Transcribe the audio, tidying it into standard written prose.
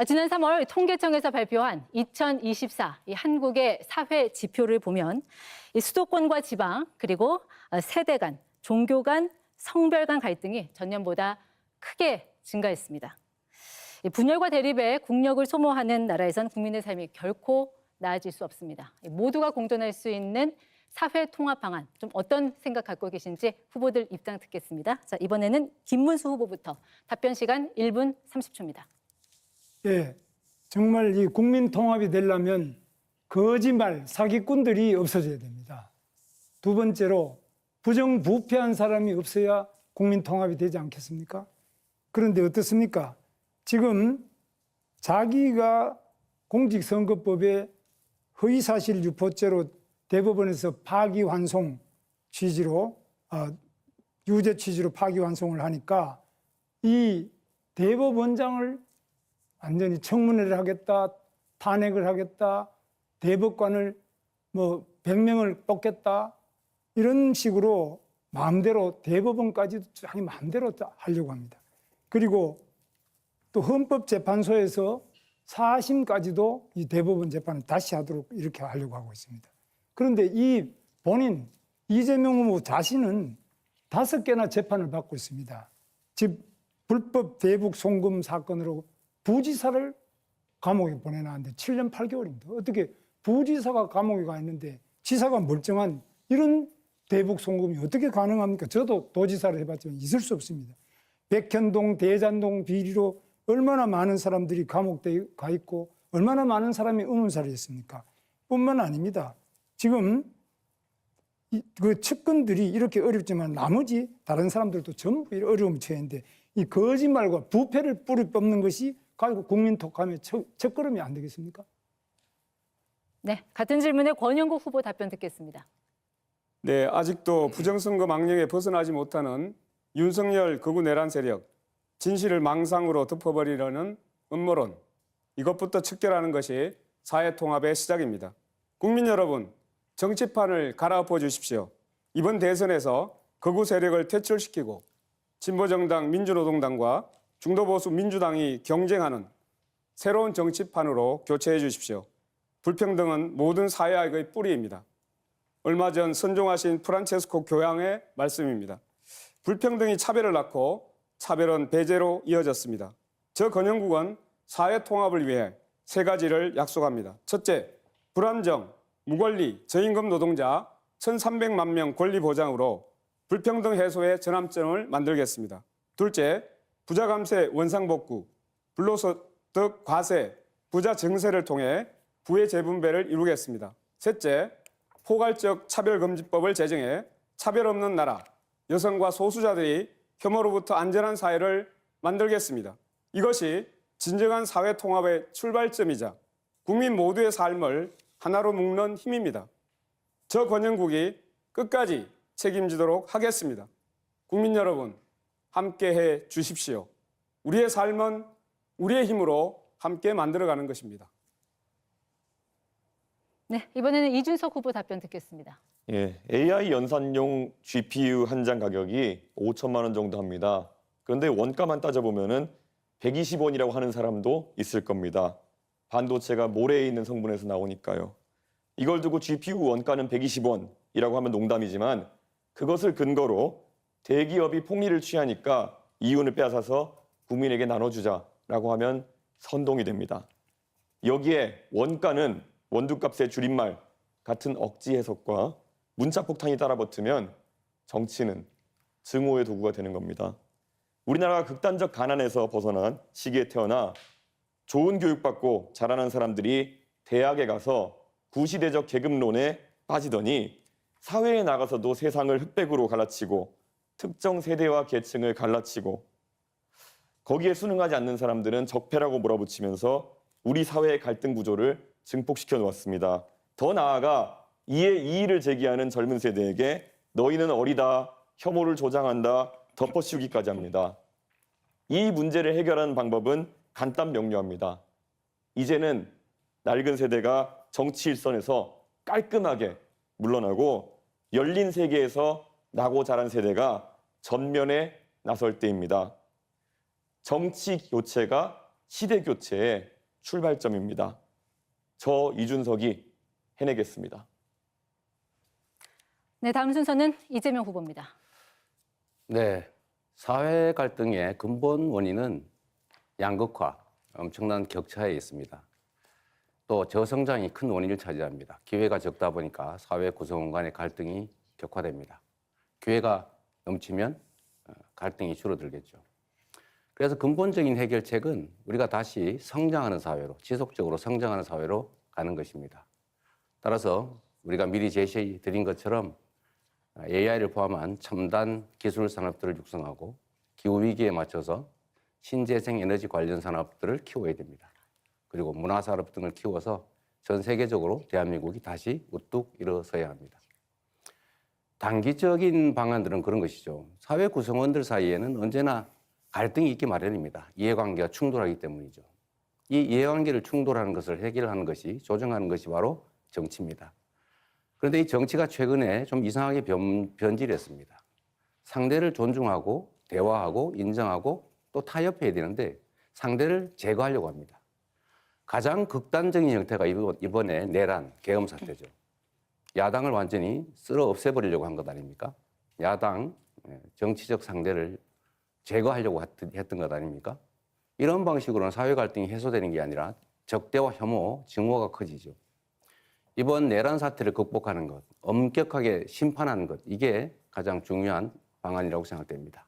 지난 3월 통계청에서 발표한 2024 한국의 사회 지표를 보면 이 수도권과 지방 그리고 세대 간, 종교 간, 성별 간 갈등이 전년보다 크게 증가했습니다. 분열과 대립에 국력을 소모하는 나라에선 국민의 삶이 결코 나아질 수 없습니다. 모두가 공존할 수 있는 사회 통합 방안, 좀 어떤 생각 갖고 계신지 후보들 입장 듣겠습니다. 자, 이번에는 김문수 후보부터 답변 시간 1분 30초입니다. 예, 정말 이 국민 통합이 되려면 거짓말, 사기꾼들이 없어져야 됩니다. 두 번째로 부정부패한 사람이 없어야 국민 통합이 되지 않겠습니까? 그런데 어떻습니까? 지금 자기가 공직선거법에 허위사실 유포죄로 대법원에서 파기환송 취지로 유죄 취지로 파기환송을 하니까 이 대법원장을 완전히 청문회를 하겠다, 탄핵을 하겠다, 대법관을 100명을 뽑겠다 이런 식으로 마음대로 대법원까지도 자기 마음대로 하려고 합니다. 그리고 또 헌법재판소에서 4심까지도 이 대법원 재판을 다시 하도록 이렇게 하려고 하고 있습니다. 그런데 이 본인 이재명 후보 자신은 5개나 재판을 받고 있습니다. 즉 불법 대북 송금 사건으로 부지사를 감옥에 보내놨는데 7년 8개월입니다. 어떻게 부지사가 감옥에 가 있는데 지사가 멀쩡한 이런 대북 송금이 어떻게 가능합니까? 저도 도지사를 해봤지만 있을 수 없습니다. 백현동, 대잔동 비리로 얼마나 많은 사람들이 감옥에 가 있고 얼마나 많은 사람이 의문사를 했습니까? 뿐만 아닙니다. 지금 그 측근들이 이렇게 어렵지만 나머지 다른 사람들도 전부 어려움을 처했는데 이 거짓말과 부패를 뿌리 뽑는 것이 가지고 국민 통합의 첫걸음이 안 되겠습니까? 네, 같은 질문에 권영국 후보 답변 듣겠습니다. 네, 아직도 부정선거 망령에 벗어나지 못하는 윤석열 극우 내란 세력, 진실을 망상으로 덮어버리려는 음모론, 이것부터 척결하는 것이 사회 통합의 시작입니다. 국민 여러분, 정치판을 갈아엎어 주십시오. 이번 대선에서 극우 세력을 퇴출시키고 진보정당 민주노동당과 중도보수 민주당이 경쟁하는 새로운 정치판으로 교체해 주십시오. 불평등은 모든 사회악의 뿌리입니다. 얼마 전 선종하신 프란체스코 교황의 말씀입니다. 불평등이 차별을 낳고 차별은 배제로 이어졌습니다. 저 권영국은 사회 통합을 위해 3가지를 약속합니다. 첫째, 불안정, 무권리, 저임금 노동자 1,300만 명 권리 보장으로 불평등 해소의 전환점을 만들겠습니다. 둘째, 부자 감세 원상복구, 불로소득 과세, 부자 증세를 통해 부의 재분배를 이루겠습니다. 셋째, 포괄적 차별금지법을 제정해 차별 없는 나라, 여성과 소수자들이 혐오로부터 안전한 사회를 만들겠습니다. 이것이 진정한 사회 통합의 출발점이자 국민 모두의 삶을 하나로 묶는 힘입니다. 저 권영국이 끝까지 책임지도록 하겠습니다. 국민 여러분, 함께해 주십시오. 우리의 삶은 우리의 힘으로 함께 만들어가는 것입니다. 네, 이번에는 이준석 후보 답변 듣겠습니다. 예, AI 연산용 GPU 한 장 가격이 5천만 원 정도 합니다. 그런데 원가만 따져보면은 120원이라고 하는 사람도 있을 겁니다. 반도체가 모래에 있는 성분에서 나오니까요. 이걸 두고 GPU 원가는 120원이라고 하면 농담이지만 그것을 근거로 대기업이 폭리를 취하니까 이윤을 빼앗아서 국민에게 나눠주자라고 하면 선동이 됩니다. 여기에 원가는 원두값의 줄임말 같은 억지 해석과 문자폭탄이 따라붙으면 정치는 증오의 도구가 되는 겁니다. 우리나라가 극단적 가난에서 벗어난 시기에 태어나 좋은 교육받고 자라난 사람들이 대학에 가서 구시대적 계급론에 빠지더니 사회에 나가서도 세상을 흑백으로 갈라치고 특정 세대와 계층을 갈라치고 거기에 순응하지 않는 사람들은 적폐라고 몰아붙이면서 우리 사회의 갈등 구조를 증폭시켜 놓았습니다. 더 나아가 이에 이의를 제기하는 젊은 세대에게 너희는 어리다, 혐오를 조장한다, 덮어씌우기까지 합니다. 이 문제를 해결하는 방법은 간단 명료합니다. 이제는 낡은 세대가 정치 일선에서 깔끔하게 물러나고 열린 세계에서 나고 자란 세대가 전면에 나설 때입니다. 정치 교체가 시대 교체의 출발점입니다. 저 이준석이 해내겠습니다. 네, 다음 순서는 이재명 후보입니다. 네, 사회 갈등의 근본 원인은 양극화, 엄청난 격차에 있습니다. 또 저성장이 큰 원인을 차지합니다. 기회가 적다 보니까 사회 구성원 간의 갈등이 격화됩니다. 기회가 넘치면 갈등이 줄어들겠죠. 그래서 근본적인 해결책은 우리가 다시 성장하는 사회로, 지속적으로 성장하는 사회로 가는 것입니다. 따라서 우리가 미리 제시해 드린 것처럼 AI를 포함한 첨단 기술 산업들을 육성하고 기후위기에 맞춰서 신재생 에너지 관련 산업들을 키워야 됩니다. 그리고 문화산업 등을 키워서 전 세계적으로 대한민국이 다시 우뚝 일어서야 합니다. 단기적인 방안들은 그런 것이죠. 사회 구성원들 사이에는 언제나 갈등이 있기 마련입니다. 이해관계가 충돌하기 때문이죠. 이 이해관계를 충돌하는 것을 해결하는 것이, 조정하는 것이 바로 정치입니다. 그런데 이 정치가 최근에 좀 이상하게 변질했습니다. 상대를 존중하고 대화하고 인정하고 또 타협해야 되는데 상대를 제거하려고 합니다. 가장 극단적인 형태가 이번에 내란, 계엄 사태죠. 야당을 완전히 쓸어 없애버리려고 한 것 아닙니까? 야당, 정치적 상대를 제거하려고 했던 것 아닙니까? 이런 방식으로는 사회 갈등이 해소되는 게 아니라 적대와 혐오, 증오가 커지죠. 이번 내란 사태를 극복하는 것, 엄격하게 심판하는 것, 이게 가장 중요한 방안이라고 생각됩니다.